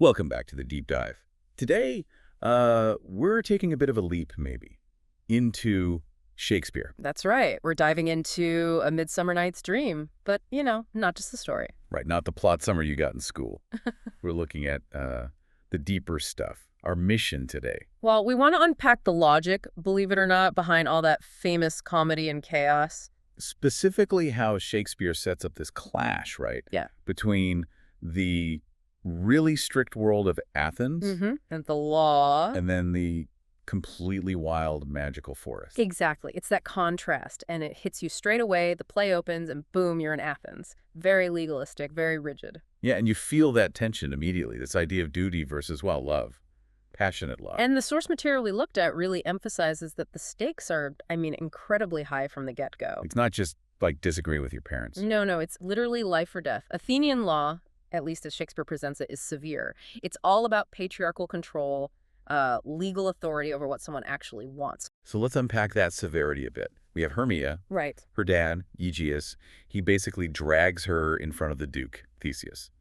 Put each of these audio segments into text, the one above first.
Welcome back to the deep dive. Today, we're taking a bit of a leap, maybe, into Shakespeare. That's right. We're diving into A Midsummer Night's Dream, but, not just the story. Right, not the plot summary you got in school. We're looking at the deeper stuff, our mission today. Well, we want to unpack the logic, believe it or not, behind all that famous comedy and chaos. Specifically how Shakespeare sets up this clash, right? Yeah. Between the really strict world of Athens And the law. and then the completely wild magical forest. Exactly. It's that contrast, and it hits you straight away. The play opens, and boom, you're in Athens. Very legalistic, very rigid. Yeah, and you feel that tension immediately, this idea of duty versus, well, love, passionate love. And the source material we looked at really emphasizes that the stakes are, incredibly high from the get-go. It's not just like disagreeing with your parents. No, it's literally life or death. Athenian law, at least as Shakespeare presents it, is severe. It's all about patriarchal control, legal authority over what someone actually wants. So let's unpack that severity a bit. We have Hermia, Right. her dad, Aegeus. He basically drags her in front of the Duke, Theseus.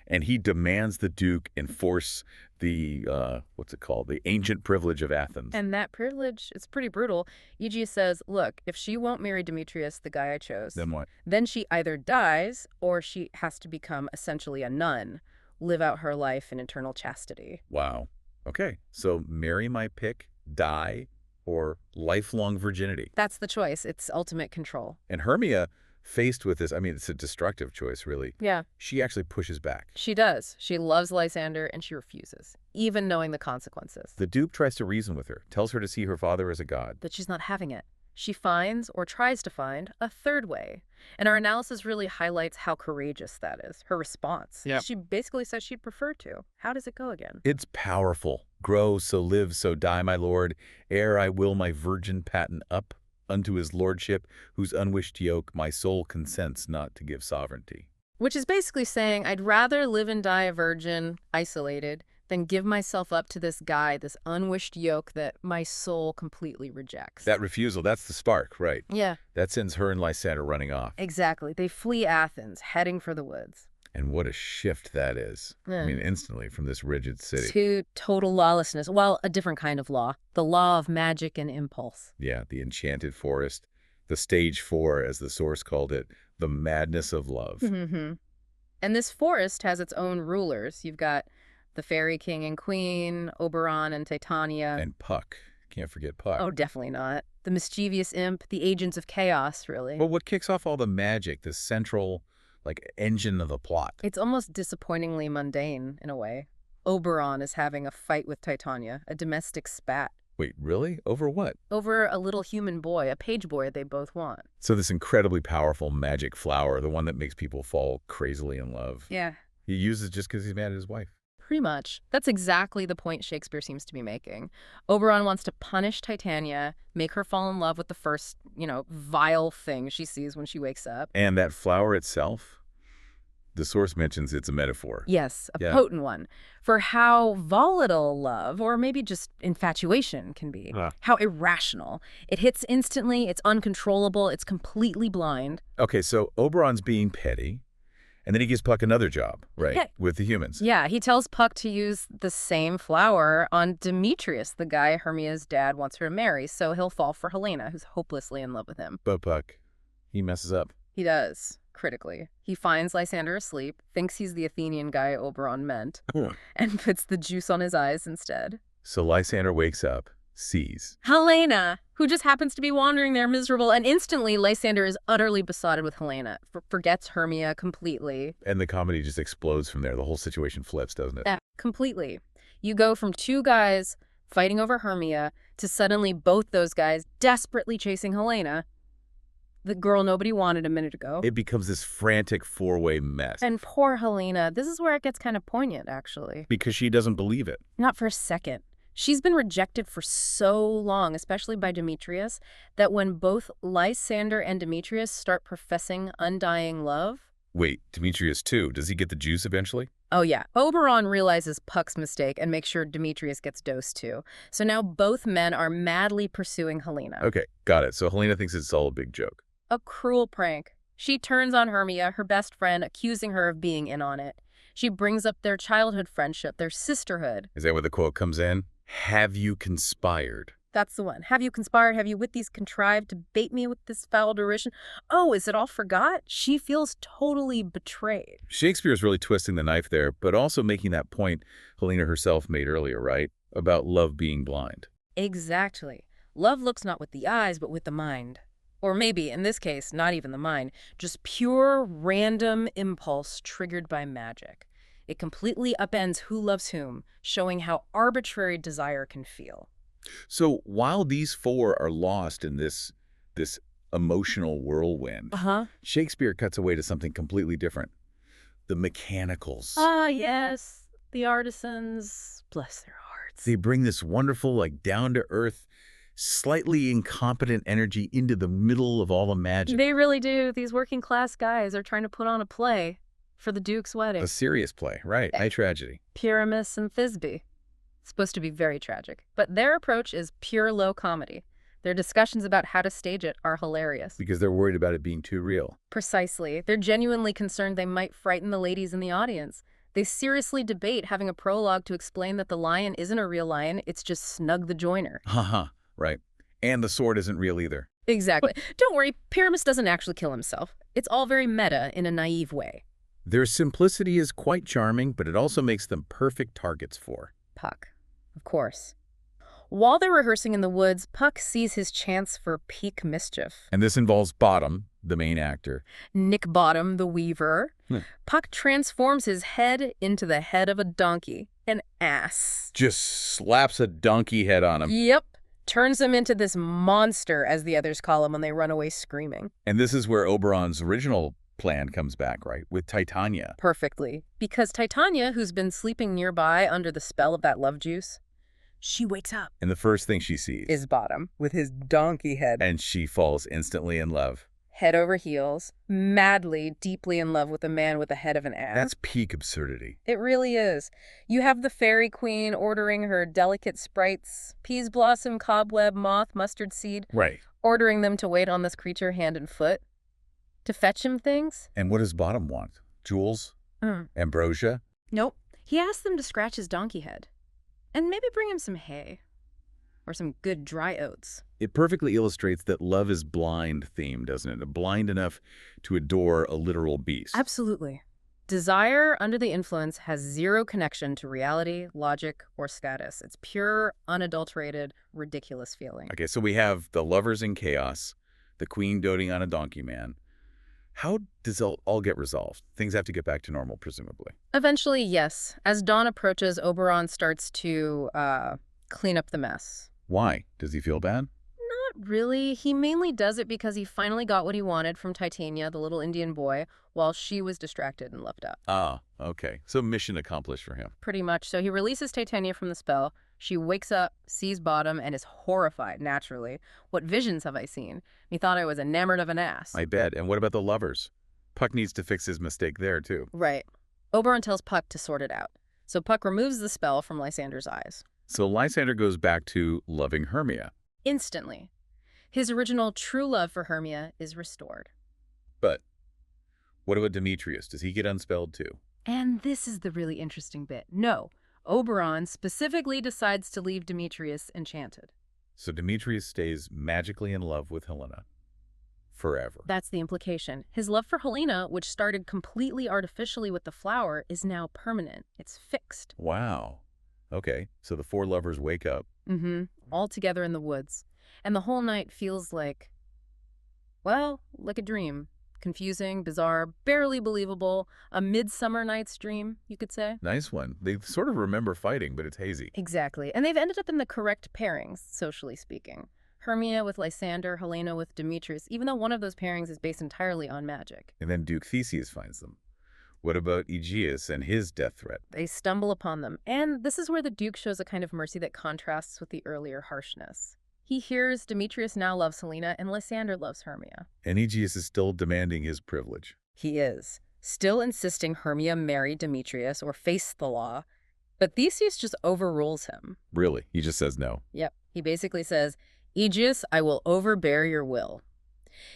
And he demands the Duke enforce the, the ancient privilege of Athens. And that privilege is pretty brutal. Aegeus says, look, if she won't marry Demetrius, the guy I chose, Then what? then she either dies or she has to become essentially a nun, live out her life in eternal chastity. Wow. Okay, so marry my pick, die, or lifelong virginity. That's the choice. It's ultimate control. And Hermia, faced with this, it's a destructive choice, really. Yeah. She actually pushes back. She does. She loves Lysander, and she refuses, even knowing the consequences. The Duke tries to reason with her, tells her to see her father as a god. But she's not having it. She finds, or tries to find, a third way. And our analysis really highlights how courageous that is, her response. Yeah. She basically says she'd prefer to. How does it go again? It's powerful. Grow, so live, so die, my lord, ere I will my virgin patent up unto his lordship, whose unwished yoke my soul consents not to give sovereignty. Which is basically saying, I'd rather live and die a virgin, isolated, than give myself up to this guy, this unwished yoke that my soul completely rejects. That refusal, that's the spark, right? Yeah. That sends her and Lysander running off. Exactly. They flee Athens, heading for the woods. And what a shift that is. Instantly from this rigid city. To total lawlessness. Well, a different kind of law. The law of magic and impulse. Yeah, the enchanted forest. The stage 4, as the source called it, the madness of love. And this forest has its own rulers. You've got the fairy king and queen, Oberon and Titania. And Puck. Can't forget Puck. Oh, definitely not. The mischievous imp, the agents of chaos, really. But what kicks off all the magic, the central engine of the plot? It's almost disappointingly mundane, in a way. Oberon is having a fight with Titania, a domestic spat. Wait, really? Over what? Over a little human boy, a page boy they both want. So this incredibly powerful magic flower, the one that makes people fall crazily in love. Yeah. He uses just because he's mad at his wife. Pretty much. That's exactly the point Shakespeare seems to be making. Oberon wants to punish Titania, make her fall in love with the first, vile thing she sees when she wakes up. And that flower itself, the source mentions it's a metaphor. Yes, a potent one, for how volatile love, or maybe just infatuation, can be. How irrational. It hits instantly, it's uncontrollable, it's completely blind. Okay, so Oberon's being petty, and then he gives Puck another job, right, Yeah. with the humans. Yeah, he tells Puck to use the same flower on Demetrius, the guy Hermia's dad wants her to marry, so he'll fall for Helena, who's hopelessly in love with him. But Puck, he messes up. He does, critically. He finds Lysander asleep, thinks he's the Athenian guy Oberon meant, and puts the juice on his eyes instead. So Lysander wakes up, sees Helena, who just happens to be wandering there miserable, and instantly Lysander is utterly besotted with Helena, forgets Hermia completely. and the comedy just explodes from there. The whole situation flips, doesn't it? Yeah, completely. You go from two guys fighting over Hermia to suddenly both those guys desperately chasing Helena, the girl nobody wanted a minute ago. It becomes this frantic four-way mess. And poor Helena, this is where it gets kind of poignant, actually. Because she doesn't believe it. Not for a second. She's been rejected for so long, especially by Demetrius, that when both Lysander and Demetrius start professing undying love... Wait, Demetrius too. Does he get the juice eventually? Oh, yeah. Oberon realizes Puck's mistake and makes sure Demetrius gets dosed too. So now both men are madly pursuing Helena. Okay, got it. So Helena thinks it's all a big joke. A cruel prank. She turns on Hermia, her best friend, accusing her of being in on it. She brings up their childhood friendship, their sisterhood. Is that where the quote comes in? Have you conspired? That's the one. Have you conspired? Have you with these contrived to bait me with this foul derision? Oh, is it all forgot? She feels totally betrayed. Shakespeare's really twisting the knife there, but also making that point Helena herself made earlier, right? About love being blind. Exactly. Love looks not with the eyes, but with the mind. Or maybe, in this case, not even the mind, just pure random impulse triggered by magic. It completely upends who loves whom, showing how arbitrary desire can feel. So while these four are lost in this emotional whirlwind, Shakespeare cuts away to something completely different. The mechanicals. Ah, yes. The artisans, bless their hearts. They bring this wonderful, like, down-to-earth, slightly incompetent energy into the middle of all the magic. They really do. These working class guys are trying to put on a play for the Duke's wedding. A serious play, right? High tragedy. Pyramus and Thisbe. It's supposed to be very tragic. But their approach is pure low comedy. Their discussions about how to stage it are hilarious. Because they're worried about it being too real. Precisely. They're genuinely concerned they might frighten the ladies in the audience. They seriously debate having a prologue to explain that the lion isn't a real lion, it's just Snug the Joiner. Right. And the sword isn't real either. Exactly. Don't worry, Pyramus doesn't actually kill himself. It's all very meta in a naive way. Their simplicity is quite charming, but it also makes them perfect targets for Puck, of course. While they're rehearsing in the woods, Puck sees his chance for peak mischief. And this involves Bottom, the main actor. Nick Bottom, the weaver. Puck transforms his head into the head of a donkey, an ass. Just slaps a donkey head on him. Yep. Turns him into this monster, as the others call him when they run away screaming. And this is where Oberon's original plan comes back, right? With Titania. Perfectly. Because Titania, who's been sleeping nearby under the spell of that love juice, she wakes up. And the first thing she sees is Bottom, with his donkey head. And she falls instantly in love. Head over heels, madly, deeply in love with a man with the head of an ass. That's peak absurdity. It really is. You have the fairy queen ordering her delicate sprites, peas blossom, cobweb, moth, mustard seed. Right. Ordering them to wait on this creature hand and foot. To fetch him things. And what does Bottom want? Jewels? Ambrosia? Nope. He asks them to scratch his donkey head. And maybe bring him some hay. Or some good dry oats. It perfectly illustrates that love is blind theme, doesn't it? Blind enough to adore a literal beast. Absolutely. Desire under the influence has zero connection to reality, logic, or status. It's pure, unadulterated, ridiculous feeling. Okay, so we have the lovers in chaos, the queen doting on a donkey man. How does it all get resolved? Things have to get back to normal, presumably. Eventually, yes. As dawn approaches, Oberon starts to clean up the mess. Why? Does he feel bad? Not really. He mainly does it because he finally got what he wanted from Titania, the little Indian boy, while she was distracted and left out. Ah, okay. So mission accomplished for him. Pretty much. So he releases Titania from the spell. She wakes up, sees Bottom, and is horrified, naturally. What visions have I seen? He thought I was enamored of an ass. I bet. And what about the lovers? Puck needs to fix his mistake there, too. Right. Oberon tells Puck to sort it out. So Puck removes the spell from Lysander's eyes. So Lysander goes back to loving Hermia. Instantly. His original true love for Hermia is restored. But what about Demetrius? Does he get unspelled too? And this is the really interesting bit. No. Oberon specifically decides to leave Demetrius enchanted. So Demetrius stays magically in love with Helena forever. That's the implication. His love for Helena, which started completely artificially with the flower, is now permanent. It's fixed. Wow. Okay, so the four lovers wake up. All together in the woods. And the whole night feels like, well, like a dream. Confusing, bizarre, barely believable. A Midsummer Night's Dream, you could say. Nice one. They sort of remember fighting, but it's hazy. Exactly. And they've ended up in the correct pairings, socially speaking. Hermia with Lysander, Helena with Demetrius, even though one of those pairings is based entirely on magic. And then Duke Theseus finds them. What about Aegeus and his death threat? They stumble upon them. And this is where the Duke shows a kind of mercy that contrasts with the earlier harshness. He hears Demetrius now loves Helena and Lysander loves Hermia. And Aegeus is still demanding his privilege. He is. Still insisting Hermia marry Demetrius or face the law. But Theseus just overrules him. Really? He just says no. Yep. He basically says, Aegeus, I will overbear your will.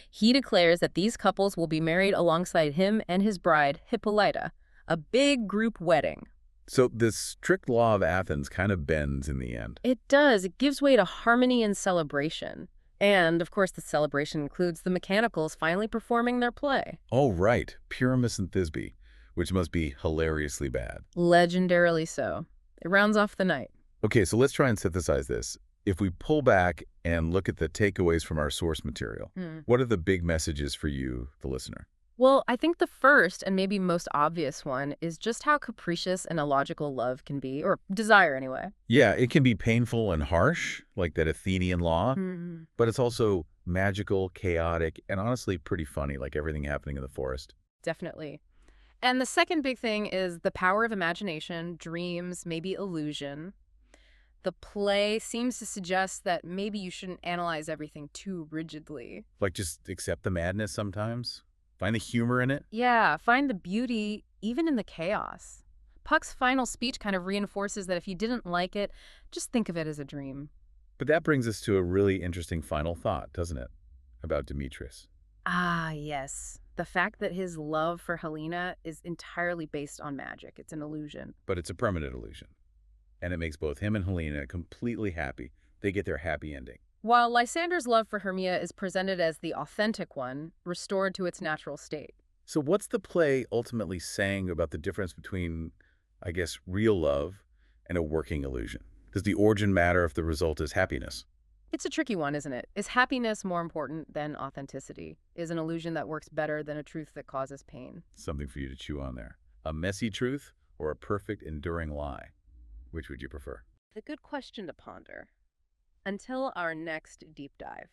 He declares that these couples will be married alongside him and his bride, Hippolyta, A big group wedding. So this strict law of Athens kind of bends in the end. It does. It gives way to harmony and celebration. And, of course, the celebration includes the mechanicals finally performing their play. Oh, right. Pyramus and Thisbe, which must be hilariously bad. Legendarily so. It rounds off the night. Okay, so let's try and synthesize this. If we pull back and look at the takeaways from our source material, what are the big messages for you, the listener? Well, I think the first and maybe most obvious one is just how capricious and illogical love can be, or desire anyway. Yeah, it can be painful and harsh, like that Athenian law, but it's also magical, chaotic, and honestly pretty funny, like everything happening in the forest. Definitely. And the second big thing is the power of imagination, dreams, maybe illusion. The play seems to suggest that maybe you shouldn't analyze everything too rigidly. Like just accept the madness sometimes, find the humor in it. Yeah, find the beauty even in the chaos. Puck's final speech kind of reinforces that if you didn't like it, just think of it as a dream. But that brings us to a really interesting final thought, doesn't it? About Demetrius. Ah, yes. The fact that his love for Helena is entirely based on magic. It's an illusion. But it's a permanent illusion. And it makes both him and Helena completely happy. They get their happy ending. While Lysander's love for Hermia is presented as the authentic one, restored to its natural state. So what's the play ultimately saying about the difference between, I guess, real love and a working illusion? Does the origin matter if the result is happiness? It's a tricky one, isn't it? Is happiness more important than authenticity? Is an illusion that works better than a truth that causes pain? Something for you to chew on there. A messy truth or a perfect, enduring lie? Which would you prefer? A good question to ponder. Until our next deep dive.